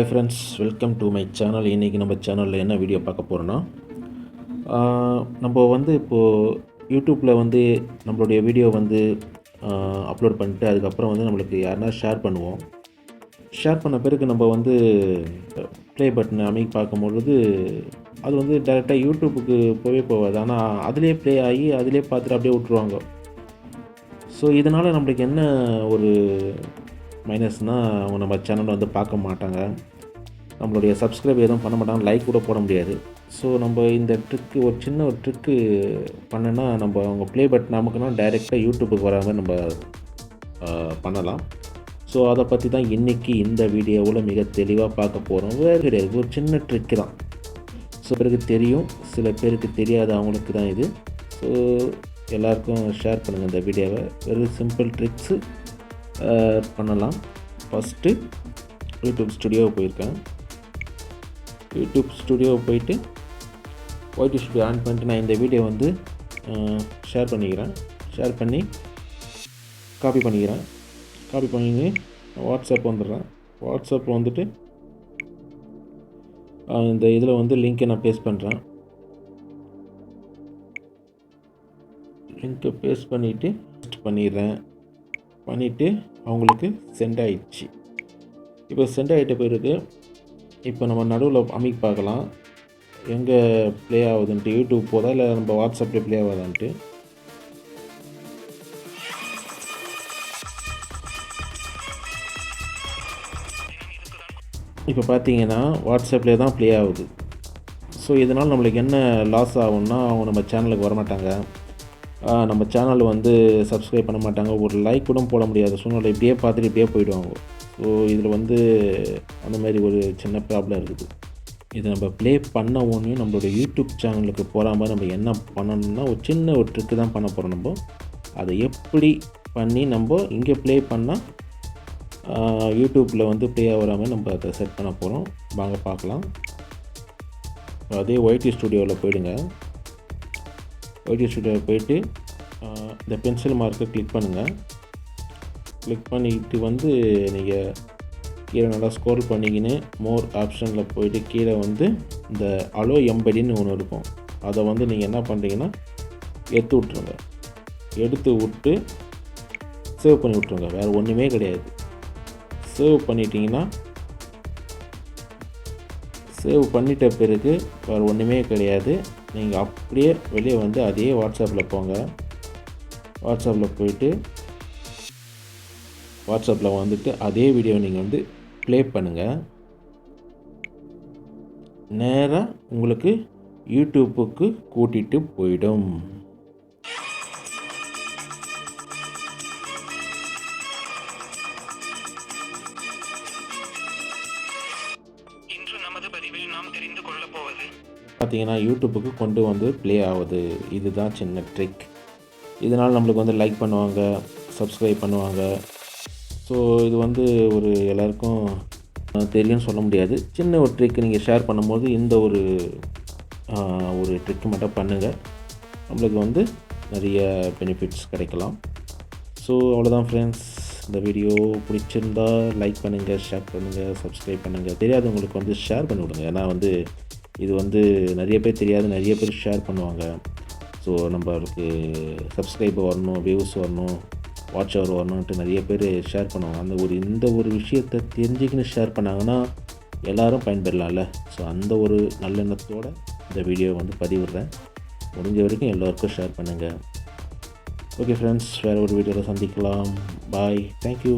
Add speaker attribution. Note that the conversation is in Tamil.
Speaker 1: Hi friends, welcome to my channel. இன்றைக்கி நம்ம சேனலில் என்ன வீடியோ பார்க்க போகிறோன்னா, நம்ம இப்போது யூடியூப்பில் நம்மளுடைய வீடியோ அப்லோட் பண்ணிட்டு அதுக்கப்புறம் நம்மளுக்கு யாருனா ஷேர் பண்ணுவோம். ஷேர் பண்ண பிறகு நம்ம ப்ளே பட்டனை அமைக்கி பார்க்கும்பொழுது அது டைரெக்டாக யூடியூப்புக்கு போகாது. ஆனால் அதிலே ப்ளே ஆகி அதிலே பார்த்துட்டு அப்படியே விட்ருவாங்க. ஸோ இதனால் நம்மளுக்கு என்ன ஒரு மைனஸ்னால், அவங்க நம்ம சேனலை பார்க்க மாட்டாங்க, நம்மளுடைய சப்ஸ்கிரைப் எதுவும் பண்ண மாட்டாங்க, லைக் கூட போட முடியாது. ஸோ நம்ம இந்த ட்ரிக்கு ஒரு சின்ன ட்ரிக்கு பண்ணோன்னா நம்ம அவங்க ப்ளே பட்டன் நமக்குன்னா டைரெக்டாக யூடியூப்புக்கு வராமல் நம்ம பண்ணலாம். ஸோ அதை பற்றி தான் இன்றைக்கி இந்த வீடியோவில் மிக தெளிவாக பார்க்க போகிறோம். வேறு கிடையாது, ஒரு சின்ன ட்ரிக்கு தான். சில பேருக்கு தெரியும், சில பேருக்கு தெரியாது, அவங்களுக்கு தான் இது. ஸோ எல்லாருக்கும் ஷேர் பண்ணுங்கள் இந்த வீடியோவை. வெரி சிம்பிள் ட்ரிக்ஸு பண்ணலாம். ஃபஸ்ட்டு யூடியூப் ஸ்டுடியோவை போயிருக்கேன். யூடியூப் ஸ்டுடியோவை போயிட்டு ஒயிட் ஸ்டுடியோ ஆன் பண்ணிட்டு நான் இந்த வீடியோ ஷேர் பண்ணிக்கிறேன். ஷேர் பண்ணி காப்பி பண்ணிக்கிறேன். காப்பி பண்ணி வாட்ஸ்அப் வந்துடுறேன். வாட்ஸ்அப்பில் இந்த இதில் லிங்க்கை நான் பேஸ்ட் பண்ணுறேன். லிங்க்கை பேஸ்ட் பண்ணிடுறேன். பண்ணிவிட்டு அவங்களுக்கு சென்ட் ஆகிடுச்சு. இப்போ சென்ட் ஆகிட்ட பிறகு இப்போ நம்ம நடுவில் அமைக்க பார்க்கலாம், எங்கே ப்ளே ஆகுதுன்ட்டு. யூடியூப் போதா இல்லை நம்ம வாட்ஸ்அப்பில் ப்ளே ஆகுதான்ட்டு. இப்போ பார்த்தீங்கன்னா வாட்ஸ்அப்லேயே தான் ப்ளே ஆகுது. ஸோ இதனால் நம்மளுக்கு என்ன லாஸ் ஆகும்னா, அவங்க நம்ம சேனலுக்கு வரமாட்டாங்க, நம்ம சேனல் சப்ஸ்கிரைப் பண்ண மாட்டாங்க, ஒரு லைக் கூட போட முடியாத சூழ்நிலை, இப்படியே பார்த்துட்டு இப்படியே போயிடுவாங்க. ஸோ இதில் அந்த மாதிரி ஒரு சின்ன ப்ராப்ளம் இருக்குது. இதை நம்ம ப்ளே பண்ண ஒன்று நம்மளோட யூடியூப் சேனலுக்கு போகிற மாதிரி நம்ம என்ன பண்ணணும்னா, ஒரு சின்ன ஒரு ட்ரிக்கு தான் பண்ண போகிறோம். நம்ம அதை எப்படி பண்ணி நம்ம இங்கே ப்ளே பண்ணால் யூடியூப்பில் ப்ளே ஆகிற மாதிரி நம்ம அதை செட் பண்ண போகிறோம். வாங்க பார்க்கலாம். அதே ஒயிட் ஸ்டுடியோவில் போயிடுங்க. ஒயிட் ஸ்டுடியோவில் போயிட்டு இந்த பென்சில் மார்க்கை கிளிக் பண்ணுங்கள். கிளிக் பண்ணிவிட்டு நீங்கள் கீழே நல்லா ஸ்க்ரோல் பண்ணிக்கின்னு மோர் ஆப்ஷனில் போயிட்டு கீழே இந்த அலோ எம்பெடின்னு ஒன்று இருக்கும். அதை நீங்கள் என்ன பண்ணுறீங்கன்னா எடுத்து விட்ருங்க. எடுத்து விட்டு சேவ் பண்ணி விட்ருங்க. வேறு ஒன்றுமே கிடையாது. சேவ் பண்ணிட்டீங்கன்னா, சேவ் பண்ணிட்ட பிறகு வேறு ஒன்றுமே கிடையாது. நீங்கள் அப்படியே வெளியே அதே வாட்ஸ்அப்பில் போங்க. வாட்ஸ்அப்பில் போயிட்டு வாட்ஸ்அப்பில் அதே வீடியோ நீங்கள் ப்ளே பண்ணுங்கள். நேராக உங்களுக்கு யூடியூப்புக்கு கூட்டிகிட்டு போயிடும். பார்த்தீங்கன்னா யூடியூப்புக்கு கொண்டு ப்ளே ஆகுது. இதுதான் சின்ன ட்ரிக். இதனால் நம்மளுக்கு லைக் பண்ணுவாங்க, சப்ஸ்கிரைப் பண்ணுவாங்க. ஸோ இது ஒரு எல்லாருக்கும் தெரியும்னு சொல்ல முடியாது. சின்ன ஒரு ட்ரிக் நீங்கள் ஷேர் பண்ணும்போது இந்த ஒரு ட்ரிக்கு மட்டும் பண்ணுங்கள். நம்மளுக்கு நிறைய பெனிஃபிட்ஸ் கிடைக்கலாம். ஸோ அவ்வளோதான் ஃப்ரெண்ட்ஸ். இந்த வீடியோ பிடிச்சிருந்தா லைக் பண்ணுங்கள், ஷேர் பண்ணுங்கள், சப்ஸ்கிரைப் பண்ணுங்கள். தெரியாதவங்களுக்கு ஷேர் பண்ணி விடுங்க. ஏன்னா இது நிறைய பேர் தெரியாது, நிறைய பேர் ஷேர் பண்ணுவாங்க. ஸோ நம்மளுக்கு சப்ஸ்கிரைப் வரணும், வியூஸ் வரணும், வாட்ச் ஹவர் வரணுன்ட்டு நிறைய பேர் ஷேர் பண்ணுவாங்க. இந்த ஒரு விஷயத்தை தெரிஞ்சுக்கின்னு ஷேர் பண்ணாங்கன்னா எல்லோரும் பயன்பெறலாம்ல. ஸோ அந்த ஒரு நல்லெண்ணத்தோடு இந்த வீடியோ பதிவிடுறேன். முடிஞ்ச வரைக்கும் எல்லோருக்கும் ஷேர் பண்ணுங்கள். ஓகே ஃப்ரெண்ட்ஸ், வேறு ஒரு வீடியோவில் சந்திக்கலாம். பாய், தேங்க்யூ.